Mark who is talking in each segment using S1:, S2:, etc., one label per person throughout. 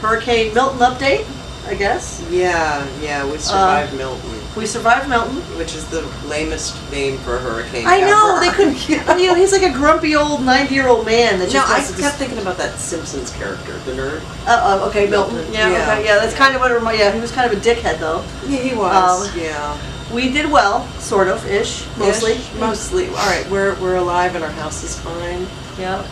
S1: Hurricane Milton update, I guess.
S2: Yeah, we survived Milton.
S1: We survived Milton.
S2: Which is the lamest name for a hurricane
S1: I know,
S2: ever.
S1: they couldn't, he's like a grumpy old 90-year-old man that just
S2: I
S1: wants to
S2: kept thinking about that Simpsons character, the nerd.
S1: okay, Milton. Yeah, that's kind of what it reminded. Yeah, he was kind of a dickhead though.
S2: Yeah, he was. Yeah.
S1: We did well, sort of, mostly.
S2: Mostly. All right, we're alive and our house is fine.
S1: Yeah.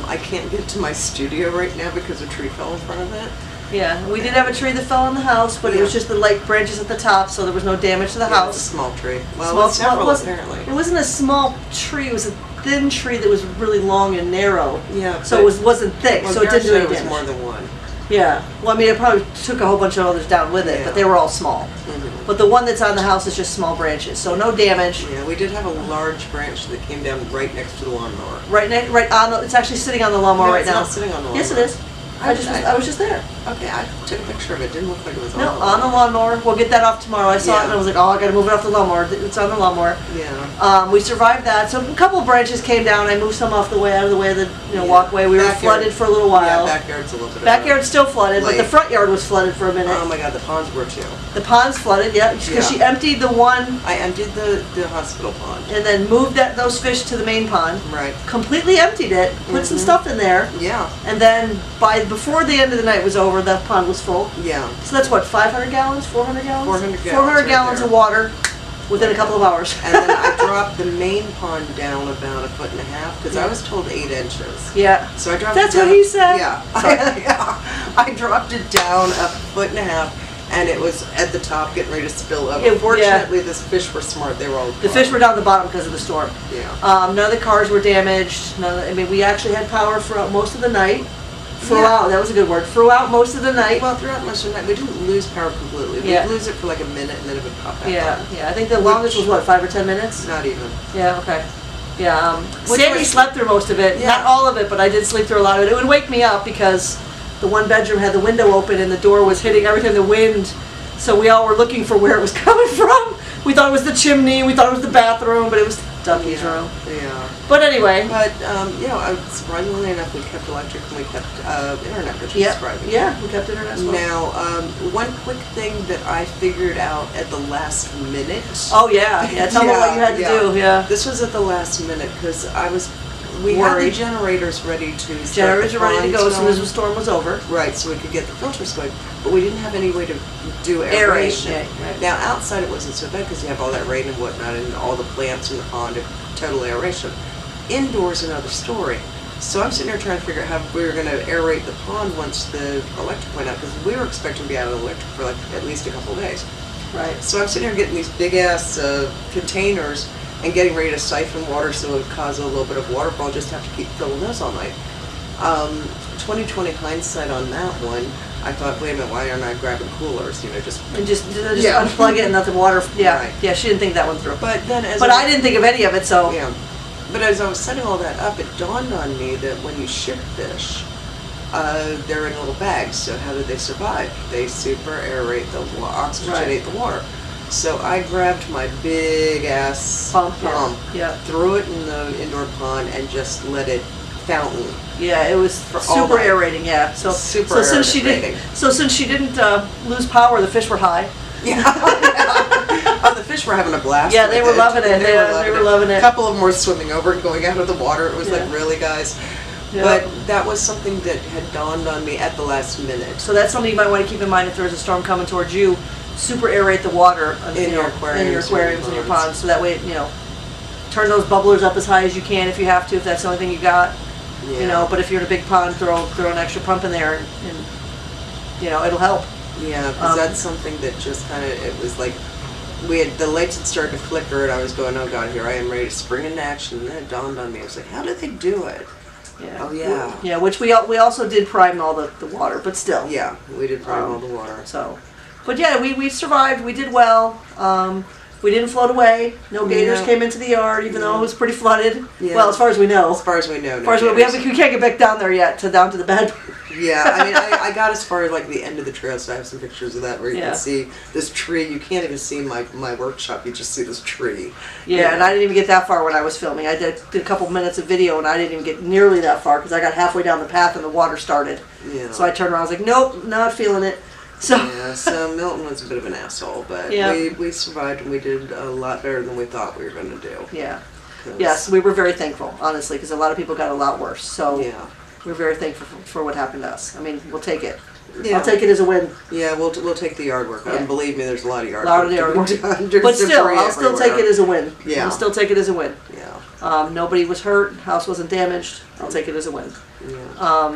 S2: I can't get to my studio right now because a tree fell in front of it.
S1: Yeah, we did have a tree that fell on the house, but it was just the light branches at the top, so there was no damage to the house.
S2: It was a small tree. Well, it was several, apparently.
S1: It wasn't a small tree, it was a thin tree that was really long and narrow.
S2: Yeah.
S1: So it wasn't thick, so it didn't do any damage.
S2: It was more than one.
S1: Yeah. Well, I mean, it probably took a whole bunch of others down with it, but they were all small. Mm-hmm. But the one that's on the house is just small branches, so no damage.
S2: Yeah, we did have a large branch that came down right next to the lawnmower.
S1: Right on the, it's actually sitting on the lawnmower right now.
S2: It's not sitting on the lawnmower.
S1: Yes, it is. I was just there.
S2: Okay, I took a picture of it. It didn't look like it was on the
S1: lawnmower. No, on the lawnmower. We'll get that off tomorrow. I saw it and I was like, oh, I gotta move it off the lawnmower. It's on the lawnmower.
S2: Yeah.
S1: We survived that. So a couple of branches came down. I moved some off the way, out of the way of the walkway. We were flooded for a little while.
S2: Yeah, backyard's a little bit.
S1: Backyard's still flooded, but the front yard was flooded for a minute.
S2: Oh my God, the ponds were too.
S1: The ponds flooded, yeah, because she emptied the one.
S2: I emptied the hospital pond.
S1: And then moved those fish to the main pond.
S2: Right.
S1: Completely emptied it, put some stuff in there.
S2: Yeah.
S1: And then before the end of the night was over, the pond was full.
S2: Yeah.
S1: So that's what, 500 gallons, 400 gallons?
S2: 400 gallons.
S1: 400 gallons of water within a couple of hours.
S2: And then I dropped the main pond down about 1.5 feet because I was told 8 inches.
S1: Yeah.
S2: So I dropped
S1: That's
S2: it down.
S1: what he said.
S2: Yeah. I dropped it down 1.5 feet. And it was at the top getting ready to spill over. Fortunately, the fish were smart. They were all
S1: The fish were down the bottom because of the storm.
S2: Yeah.
S1: None of the cars were damaged. We actually had power throughout most of the night. Throughout, that was a good word. Throughout most of the night.
S2: Well, throughout most of the night. We didn't lose power completely. We'd lose it for like a minute and then it would pop back on.
S1: Yeah. I think the longest was what, 5 or 10 minutes?
S2: Not even.
S1: Yeah, okay. Yeah, Sandy slept through most of it. Yeah. Not all of it, but I did sleep through a lot of it. It would wake me up because the one bedroom had the window open and the door was hitting everything, the wind. So we all were looking for where it was coming from. We thought it was the chimney, we thought it was the bathroom, but it was Ducky's room.
S2: Yeah.
S1: But anyway.
S2: But, surprisingly enough, we kept electric and we kept internet, which is surprising.
S1: Yeah, we kept internet as well.
S2: Now, one quick thing that I figured out at the last minute.
S1: Oh, yeah. Tell me what you had to do. Yeah.
S2: This was at the last minute because we had the generators ready to start.
S1: Generators were ready to go as soon as the storm was over.
S2: Right, so we could get the filters going. But we didn't have any way to do aeration.
S1: Right.
S2: Now, outside it wasn't so bad because you have all that rain and whatnot and all the plants in the pond and total aeration. Indoors, another story. So I'm sitting there trying to figure out how we were going to aerate the pond once the electric went out because we were expecting to be out of electric for like at least a couple of days.
S1: Right.
S2: So I'm sitting there getting these big-ass containers and getting ready to siphon water so it would cause a little bit of waterfall. Just have to keep filling those all night. 20/20 hindsight on that one. I thought, wait a minute, why aren't I grabbing coolers? Just
S1: unplug it and let the water. Yeah,
S2: right.
S1: Yeah. She didn't think that one through.
S2: But then,
S1: I didn't think of any of it. So
S2: yeah. But as I was setting all that up, it dawned on me that when you ship fish, they're in little bags. So how did they survive? They super aerate oxygenate the water. So I grabbed my big ass pump, threw it in the indoor pond, and just let it fountain.
S1: Yeah, it was super aerating. Yeah, so since she didn't lose power, the fish were high.
S2: Yeah. Oh, the fish were having a blast.
S1: Yeah, they were loving it. They were loving it.
S2: A couple of them were swimming over and going out of the water. It was like, really, guys? Yeah. But that was something that had dawned on me at the last minute.
S1: So that's something you might want to keep in mind if there's a storm coming towards you. Super aerate the water
S2: in your aquariums
S1: and your ponds, so that way turn those bubblers up as high as you can if you have to, if that's the only thing you got.
S2: Yeah.
S1: But if you're in a big pond, throw an extra pump in there, and it'll help.
S2: Yeah, because that's something that just kind of, it was like the lights had started to flicker, and I was going, oh God, here I am ready to spring into action. And then it dawned on me, I was like, how did they do it?
S1: Yeah.
S2: Oh yeah.
S1: Yeah, which we also did prime all the water, but still.
S2: Yeah, we did prime all the water.
S1: So. But yeah, we survived. We did well. We didn't float away. No gators
S2: No.
S1: came into the yard, even though it was pretty flooded.
S2: Yeah.
S1: Well, as far as we know.
S2: As far as we know.
S1: As far as we can't get back down there yet, down to the bed.
S2: Yeah, I mean, I got as far as like the end of the trail, so I have some pictures of that where you
S1: Yeah.
S2: can see this tree. You can't even see my workshop. You just see this tree.
S1: Yeah, and I didn't even get that far when I was filming. I did a couple minutes of video, and I didn't even get nearly that far because I got halfway down the path and the water started.
S2: Yeah.
S1: So I turned around. I was like, nope, not feeling it. So
S2: Yeah, so Milton was a bit of an asshole, but
S1: Yeah.
S2: we survived and we did a lot better than we thought we were going to do.
S1: yeah,
S2: 'Cause-
S1: yes, we were very thankful, honestly, because a lot of people got a lot worse. So
S2: Yeah.
S1: we're very thankful for what happened to us. I mean, we'll take it.
S2: Yeah.
S1: I'll take it as a win.
S2: Yeah, we'll take the yard work.
S1: Yeah.
S2: And believe me, there's a lot of yard
S1: A lot
S2: work.
S1: of the yard work.
S2: done. There's
S1: But still,
S2: debris
S1: I'll still take
S2: everywhere.
S1: it as a win.
S2: Yeah.
S1: I'll still take it as a win.
S2: Yeah.
S1: Nobody was hurt. House wasn't damaged. I'll take it as a win.
S2: Yeah.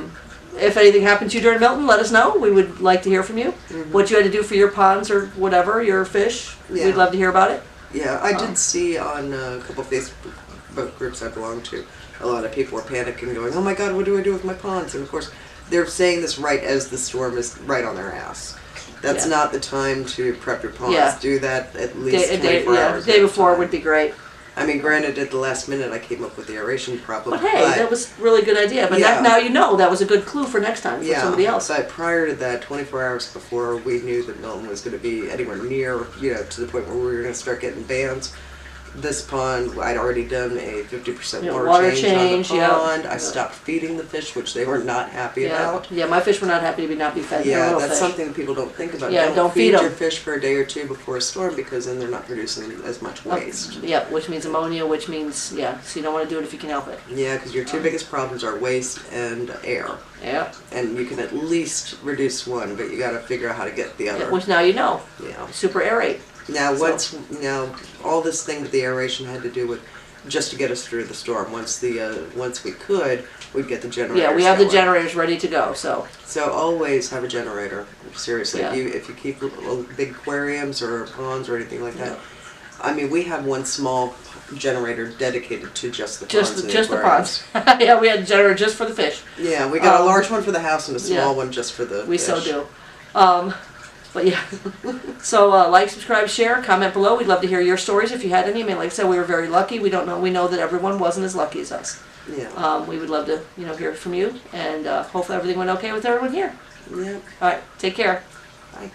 S1: If anything happened to you during Milton, let us know. We would like to hear from you. What you had to do for your ponds or whatever, your fish.
S2: Yeah.
S1: We'd love to hear about it.
S2: Yeah, I did see on a couple of Facebook groups I belong to, a lot of people were panicking, going, "Oh my God, what do I do with my ponds?" And of course, they're saying this right as the storm is right on their ass. That's
S1: Yeah.
S2: not the time to prep your ponds.
S1: Yeah.
S2: Do that at least
S1: Day
S2: 24 hours.
S1: day
S2: ahead of
S1: before
S2: time.
S1: would be great.
S2: I mean, granted, at the last minute, I came up with the aeration problem.
S1: But hey, that was a really good idea. But
S2: Yeah.
S1: now you know that was a good clue for next time for somebody else.
S2: But prior to that, 24 hours before we knew that Milton was going to be anywhere near, to the point where we were going to start getting bans, this pond, I'd already done a 50%
S1: Yeah,
S2: water
S1: water
S2: change
S1: change,
S2: on the
S1: yeah.
S2: pond. I
S1: Yeah.
S2: stopped feeding the fish, which they were not happy
S1: Yeah,
S2: about.
S1: yeah. My fish were not happy to not be fed. They're
S2: Yeah,
S1: little
S2: that's
S1: fish.
S2: something that people don't think about.
S1: Yeah, don't feed
S2: your
S1: 'em.
S2: fish for a day or two before a storm because then they're not producing as much waste.
S1: Yep, which means ammonia, which means so you don't want to do it if you can help it.
S2: Yeah, because your two biggest problems are waste and air.
S1: Yeah.
S2: And you can at least reduce one, but you got to figure out how to get the other.
S1: Which now you know.
S2: Yeah.
S1: Super aerate.
S2: Now,
S1: So-
S2: now all this thing with the aeration had to do with just to get us through the storm. Once we could, we'd get the generators.
S1: Yeah, we have the
S2: going.
S1: generators ready to go. So
S2: So always have a generator. Seriously,
S1: Yeah.
S2: if you keep big aquariums or ponds or anything like that.
S1: Yeah.
S2: I mean, we have one small generator dedicated to just the ponds.
S1: just the
S2: aquariums.
S1: ponds. Yeah, we had a generator just for the fish.
S2: Yeah, we got a
S1: Um,
S2: large one for the house and a small
S1: yeah.
S2: one just for the
S1: We
S2: fish.
S1: so do. But yeah, so like, subscribe, share, comment below. We'd love to hear your stories if you had any. I mean, like I said, we were very lucky. We know that everyone wasn't as lucky as us.
S2: Yeah.
S1: We would love to hear from you, and hopefully everything went okay with everyone here.
S2: Yeah.
S1: All right, take care.
S2: Bye.